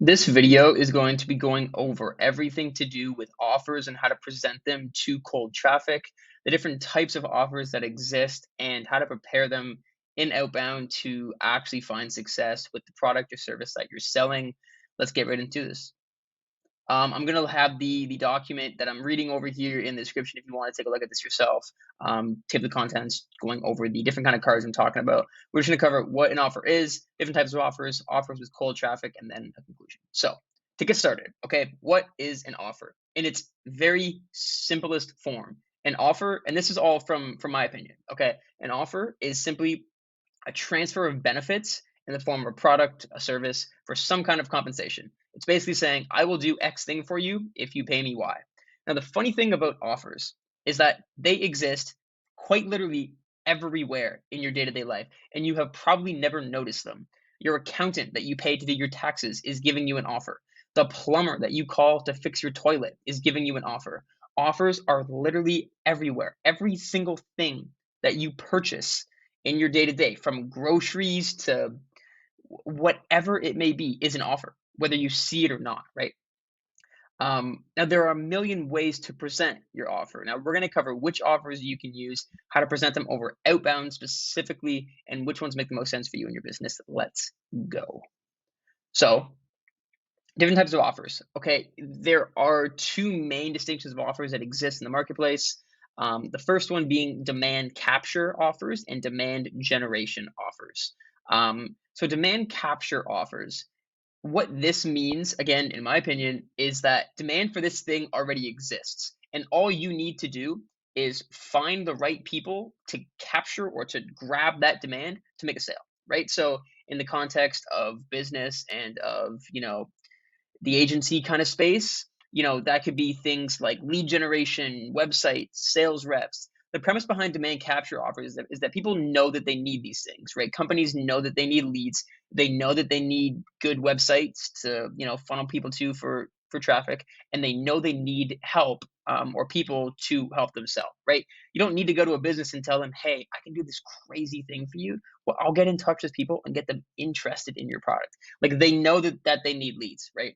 This video is going to be going over everything to do with offers and how to present them to cold traffic, the different types of offers that exist, and how to prepare them in outbound to actually find success with the product or service that you're selling. Let's get right into this. I'm gonna have the document that I'm reading over here in the description if you want to take a look at this yourself. Table of contents going over the different kind of cards I'm talking about. We're just gonna cover what an offer is, different types of offers, offers with cold traffic, and then a conclusion. So to get started, okay, what is an offer? In its very simplest form, an offer, and this is all from my opinion, okay, an offer is simply a transfer of benefits in the form of a product, a service for some kind of compensation. It's basically saying, I will do X thing for you if you pay me Y. Now, the funny thing about offers is that they exist quite literally everywhere in your day to day life, and you have probably never noticed them. Your accountant that you pay to do your taxes is giving you an offer. The plumber that you call to fix your toilet is giving you an offer. Offers are literally everywhere. Every single thing that you purchase in your day to day, from groceries to whatever it may be, is an offer, whether you see it or not, right? Now, there are a million ways to present your offer. Now, we're going to cover which offers you can use, how to present them over outbound specifically, and which ones make the most sense for you in your business. Let's go. So, different types of offers. Okay, there are two main distinctions of offers that exist in the marketplace. The first one being demand capture offers and demand generation offers. So, demand capture offers, what this means, again, in my opinion, is that demand for this thing already exists. And all you need to do is find the right people to capture or to grab that demand to make a sale, right? So, in the context of business and of, the agency kind of space, that could be things like lead generation, websites, sales reps. The premise behind demand capture offers is that people know that they need these things, right? Companies know that they need leads. They know that they need good websites to, funnel people to for traffic, and they know they need help or people to help them sell, right? You don't need to go to a business and tell them, hey, I can do this crazy thing for you. Well, I'll get in touch with people and get them interested in your product. Like they know that they need leads, right?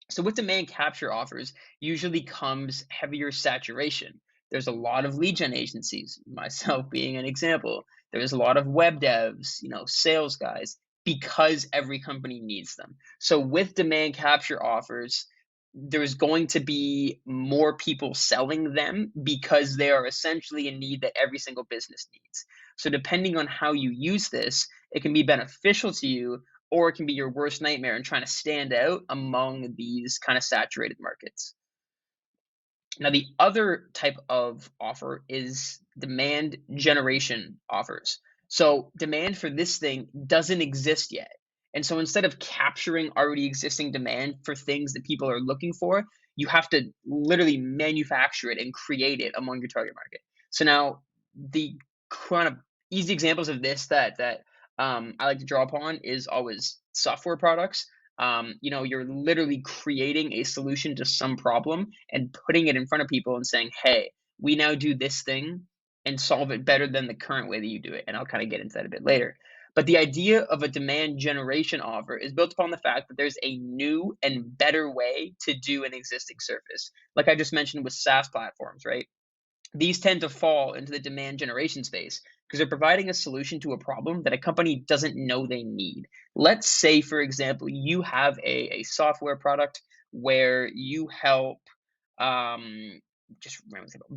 So with demand capture offers usually comes heavier saturation. There's a lot of lead gen agencies, myself being an example. There's a lot of web devs, sales guys, because every company needs them. So with demand capture offers, there's going to be more people selling them because they are essentially a need that every single business needs. So depending on how you use this, it can be beneficial to you, or it can be your worst nightmare in trying to stand out among these kind of saturated markets. Now, the other type of offer is demand generation offers. So, demand for this thing doesn't exist yet. And so, instead of capturing already existing demand for things that people are looking for, you have to literally manufacture it and create it among your target market. So, now the kind of easy examples of this that I like to draw upon is always software products. You're literally creating a solution to some problem and putting it in front of people and saying, hey, we now do this thing and solve it better than the current way that you do it. And I'll kind of get into that a bit later. But the idea of a demand generation offer is built upon the fact that there's a new and better way to do an existing service. Like I just mentioned with SaaS platforms, right? These tend to fall into the demand generation space because they're providing a solution to a problem that a company doesn't know they need. Let's say, for example, you have a software product where you help um, just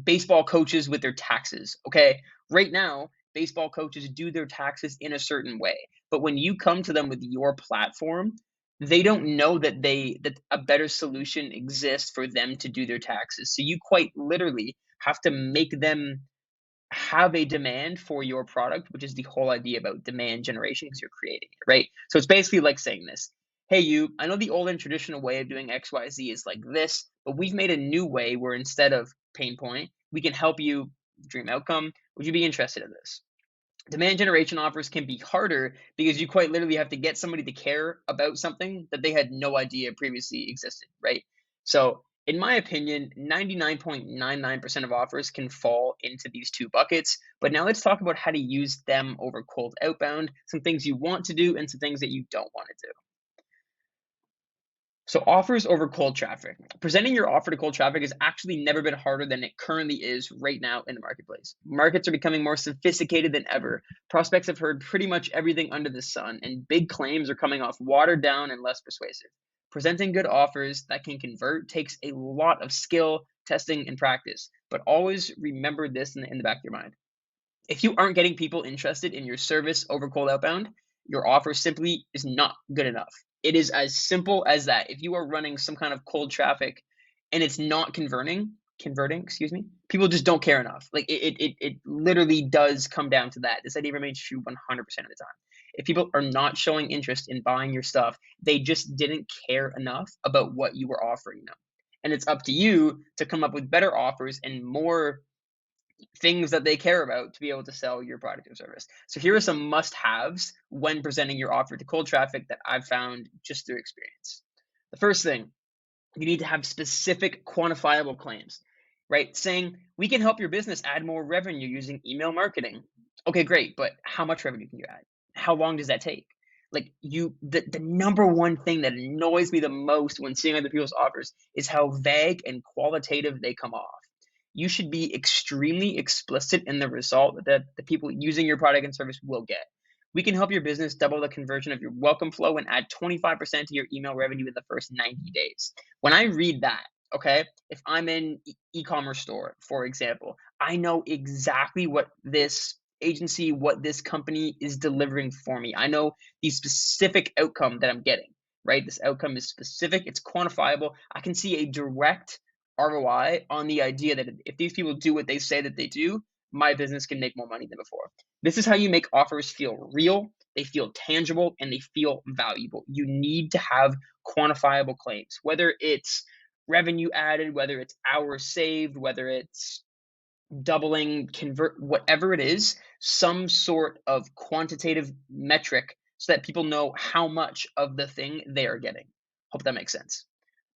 baseball coaches with their taxes. Okay, right now, baseball coaches do their taxes in a certain way, but when you come to them with your platform, they don't know that a better solution exists for them to do their taxes. So you quite literally have to make them have a demand for your product, which is the whole idea about demand generation because you're creating it, right? So it's basically like saying this. Hey, I know the old and traditional way of doing XYZ is like this, but we've made a new way where instead of pain point, we can help you dream outcome. Would you be interested in this? Demand generation offers can be harder because you quite literally have to get somebody to care about something that they had no idea previously existed, right? So, in my opinion, 99.99% of offers can fall into these two buckets. But now let's talk about how to use them over cold outbound, some things you want to do and some things that you don't want to do. So offers over cold traffic. Presenting your offer to cold traffic has actually never been harder than it currently is right now in the marketplace. Markets are becoming more sophisticated than ever. Prospects have heard pretty much everything under the sun, and big claims are coming off watered down and less persuasive. Presenting good offers that can convert takes a lot of skill, testing, and practice. But always remember this in the back of your mind. If you aren't getting people interested in your service over cold outbound, your offer simply is not good enough. It is as simple as that. If you are running some kind of cold traffic and it's not converting, excuse me, people just don't care enough. Like it literally does come down to that. This idea remains true 100% of the time. If people are not showing interest in buying your stuff, they just didn't care enough about what you were offering them. And it's up to you to come up with better offers and more things that they care about to be able to sell your product or service. So here are some must-haves when presenting your offer to cold traffic that I've found just through experience. The first thing, you need to have specific quantifiable claims, right? Saying, we can help your business add more revenue using email marketing. Okay, great, but how much revenue can you add? How long does that take? Like the number one thing that annoys me the most when seeing other people's offers is how vague and qualitative they come off. You should be extremely explicit in the result that the people using your product and service will get. We can help your business double the conversion of your welcome flow and add 25% to your email revenue in the first 90 days. When I read that, okay, if I'm in e-commerce store, for example, I know exactly what this agency, what this company is delivering for me. I know the specific outcome that I'm getting, right? This outcome is specific, it's quantifiable. I can see a direct ROI on the idea that if these people do what they say that they do, my business can make more money than before. This is how you make offers feel real, they feel tangible, and they feel valuable. You need to have quantifiable claims, whether it's revenue added, whether it's hours saved, whether it's doubling, convert, whatever it is, some sort of quantitative metric so that people know how much of the thing they are getting. Hope that makes sense.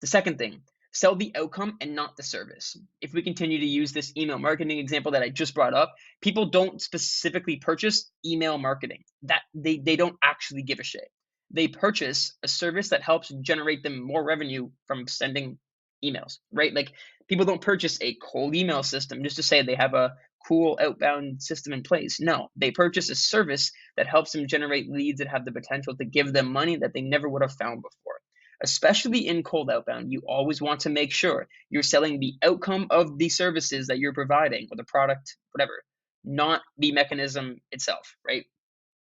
The second thing, sell the outcome and not the service. If we continue to use this email marketing example that I just brought up, people don't specifically purchase email marketing. That they don't actually give a shit. They purchase a service that helps generate them more revenue from sending emails, right? Like people don't purchase a cold email system just to say they have a cool outbound system in place. No, they purchase a service that helps them generate leads that have the potential to give them money that they never would have found before. Especially in cold outbound, you always want to make sure you're selling the outcome of the services that you're providing or the product, whatever, not the mechanism itself, right?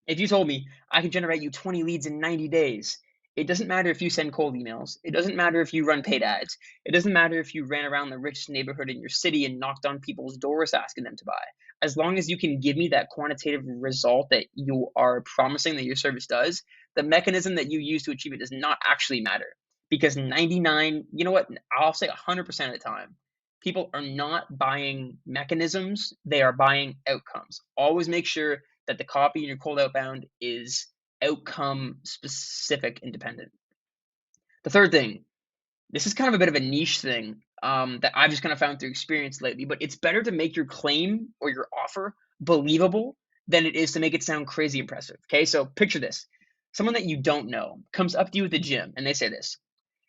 If you told me I could generate you 20 leads in 90 days, it doesn't matter if you send cold emails. It doesn't matter if you run paid ads. It doesn't matter if you ran around the richest neighborhood in your city and knocked on people's doors asking them to buy. As long as you can give me that quantitative result that you are promising that your service does, the mechanism that you use to achieve it does not actually matter. Because 99, you know what? I'll say 100% of the time, people are not buying mechanisms, they are buying outcomes. Always make sure that the copy in your cold outbound is outcome specific and dependent. The third thing, this is kind of a bit of a niche thing that I've just kind of found through experience lately, but it's better to make your claim or your offer believable than it is to make it sound crazy impressive. Okay, so picture this. Someone that you don't know comes up to you at the gym and they say this: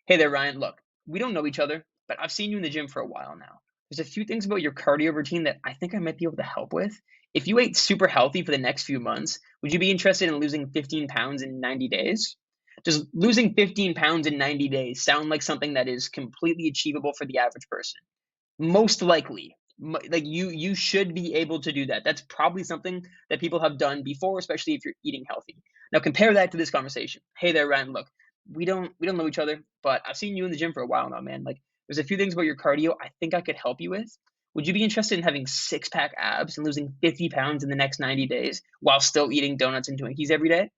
hey there, Ryan, look, we don't know each other, but I've seen you in the gym for a while now. There's a few things about your cardio routine that I think I might be able to help with. If you ate super healthy for the next few months, would you be interested in losing 15 pounds in 90 days? Does losing 15 pounds in 90 days sound like something that is completely achievable for the average person? Most likely. Like you should be able to do that. That's probably something that people have done before, especially if you're eating healthy. Now compare that to this conversation. Hey there, Ryan, look, we don't know each other, but I've seen you in the gym for a while now, man. Like there's a few things about your cardio I think I could help you with. Would you be interested in having six-pack abs and losing 50 pounds in the next 90 days while still eating donuts and Twinkies every day?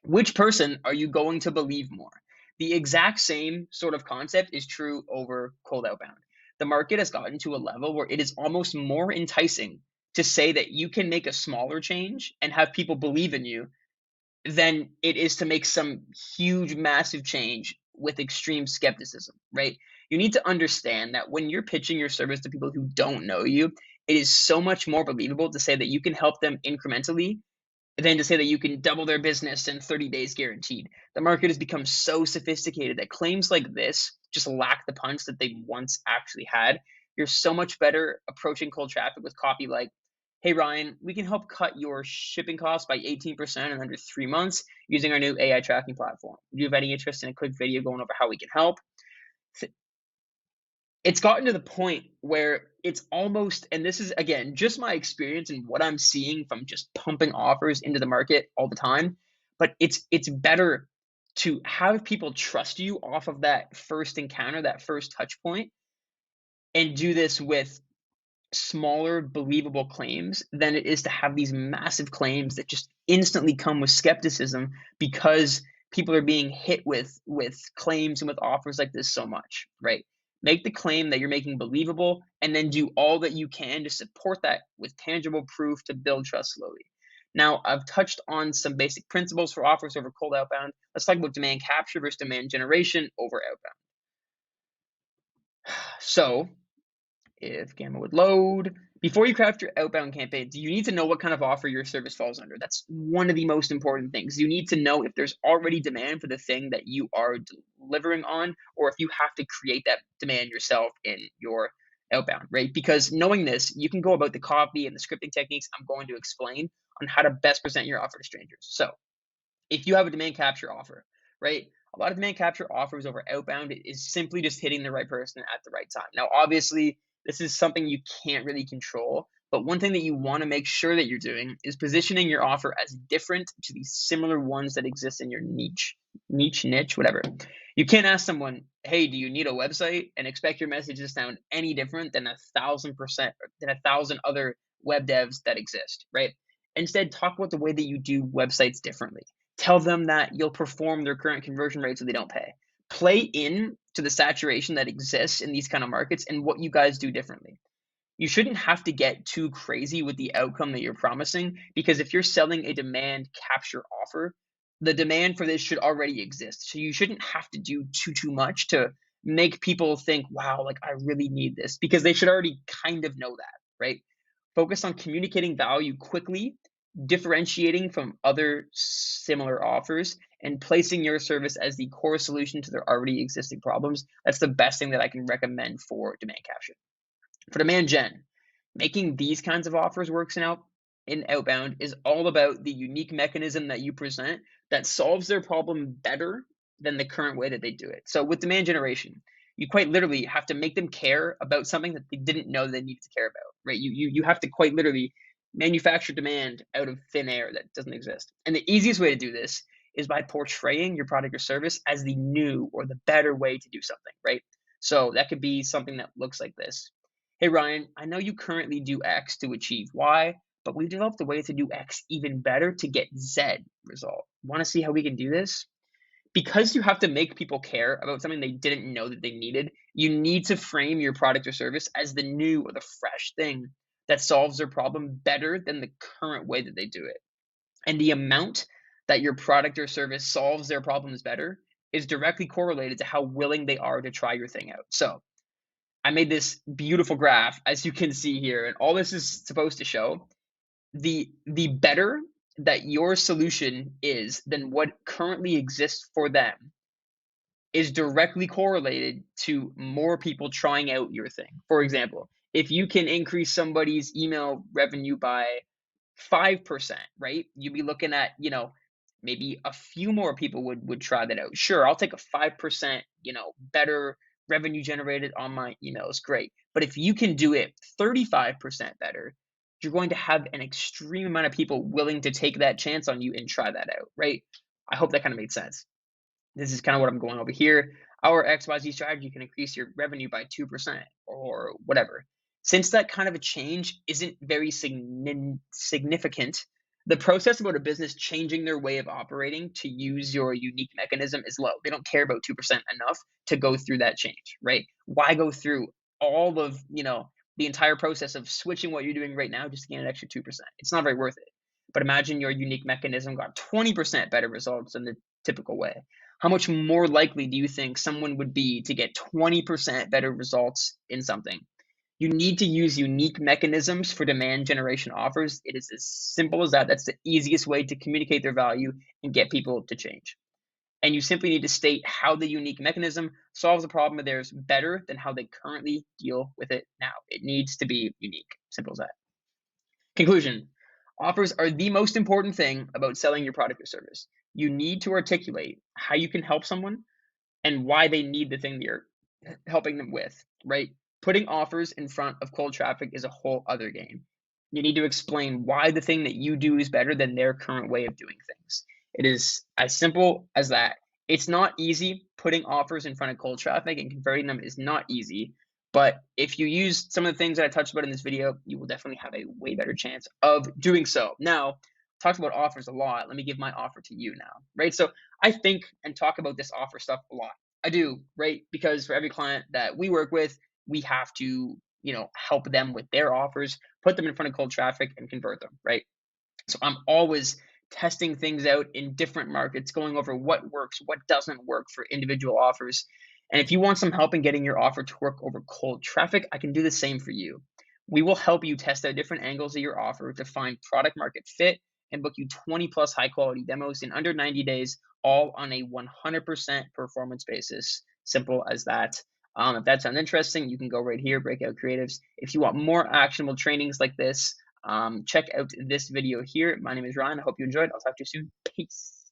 Which person are you going to believe more? The exact same sort of concept is true over cold outbound. The market has gotten to a level where it is almost more enticing to say that you can make a smaller change and have people believe in you than it is to make some huge, massive change with extreme skepticism, right? You need to understand that when you're pitching your service to people who don't know you, it is so much more believable to say that you can help them incrementally than to say that you can double their business in 30 days guaranteed. The market has become so sophisticated that claims like this just lack the punch that they once actually had. You're so much better approaching cold traffic with copy like, hey Ryan, we can help cut your shipping costs by 18% in under 3 months using our new AI tracking platform. Do you have any interest in a quick video going over how we can help? It's gotten to the point where it's almost, and this is again just my experience and what I'm seeing from just pumping offers into the market all the time, but it's better to have people trust you off of that first encounter, that first touch point, and do this with smaller believable claims than it is to have these massive claims that just instantly come with skepticism because people are being hit with claims and with offers like this so much, right? Make the claim that you're making believable and then do all that you can to support that with tangible proof to build trust slowly. Now, I've touched on some basic principles for offers over cold outbound. Let's talk about demand capture versus demand generation over outbound. So, if Gamma would load. Before you craft your outbound campaigns, you need to know what kind of offer your service falls under. That's one of the most important things. You need to know if there's already demand for the thing that you are delivering on, or if you have to create that demand yourself in your outbound, right? Because knowing this, you can go about the copy and the scripting techniques I'm going to explain on how to best present your offer to strangers. So if you have a demand capture offer, right? A lot of demand capture offers over outbound is simply just hitting the right person at the right time. Now, obviously, this is something you can't really control, but one thing that you want to make sure that you're doing is positioning your offer as different to the similar ones that exist in your niche, whatever. You can't ask someone, hey, do you need a website, and expect your message to sound any different than 1,000% than 1,000 other web devs that exist, right? Instead, talk about the way that you do websites differently. Tell them that you'll perform their current conversion rate so they don't pay. Play in to the saturation that exists in these kind of markets and what you guys do differently. You shouldn't have to get too crazy with the outcome that you're promising, because if you're selling a demand capture offer, the demand for this should already exist. So you shouldn't have to do too much to make people think, wow, like I really need this, because they should already kind of know that, right? Focus on communicating value quickly, differentiating from other similar offers, and placing your service as the core solution to their already existing problems. That's the best thing that I can recommend for demand capture. For demand gen, making these kinds of offers works in outbound is all about the unique mechanism that you present that solves their problem better than the current way that they do it. So with demand generation, you quite literally have to make them care about something that they didn't know they needed to care about, right? You have to quite literally manufacture demand out of thin air that doesn't exist. And the easiest way to do this is by portraying your product or service as the new or the better way to do something, right? So that could be something that looks like this. Hey Ryan, I know you currently do X to achieve Y, but we've developed a way to do X even better to get Z result. Want to see how we can do this? Because you have to make people care about something they didn't know that they needed, you need to frame your product or service as the new or the fresh thing that solves their problem better than the current way that they do it. And the amount that your product or service solves their problems better is directly correlated to how willing they are to try your thing out. So I made this beautiful graph, as you can see here, and all this is supposed to show the better that your solution is than what currently exists for them is directly correlated to more people trying out your thing. For example, if you can increase somebody's email revenue by 5%, right? You'd be looking at, maybe a few more people would try that out. Sure, I'll take a 5%, better revenue generated on my emails. Great. But if you can do it 35% better, you're going to have an extreme amount of people willing to take that chance on you and try that out, right? I hope that kind of made sense. This is kind of what I'm going over here. Our XYZ strategy can increase your revenue by 2% or whatever. Since that kind of a change isn't very significant, the process about a business changing their way of operating to use your unique mechanism is low. They don't care about 2% enough to go through that change, right? Why go through all of, the entire process of switching what you're doing right now just to gain an extra 2%? It's not very worth it. But imagine your unique mechanism got 20% better results than the typical way. How much more likely do you think someone would be to get 20% better results in something? You need to use unique mechanisms for demand generation offers. It is as simple as that. That's the easiest way to communicate their value and get people to change. And you simply need to state how the unique mechanism solves a problem of theirs better than how they currently deal with it now. It needs to be unique. Simple as that. Conclusion. Offers are the most important thing about selling your product or service. You need to articulate how you can help someone and why they need the thing that you're helping them with, right? Putting offers in front of cold traffic is a whole other game. You need to explain why the thing that you do is better than their current way of doing things. It is as simple as that. It's not easy. Putting offers in front of cold traffic and converting them is not easy. But if you use some of the things that I touched about in this video, you will definitely have a way better chance of doing so. Now, talked about offers a lot. Let me give my offer to you now, right? So I think and talk about this offer stuff a lot. I do, right? Because for every client that we work with, we have to, help them with their offers, put them in front of cold traffic and convert them, right? So I'm always testing things out in different markets, going over what works, what doesn't work for individual offers. And if you want some help in getting your offer to work over cold traffic, I can do the same for you. We will help you test out different angles of your offer to find product market fit and book you 20 plus high quality demos in under 90 days, all on a 100% performance basis. Simple as that. If that sounds interesting, you can go right here, Breakout Creatives. If you want more actionable trainings like this, check out this video here. My name is Ryan. I hope you enjoyed. I'll talk to you soon. Peace.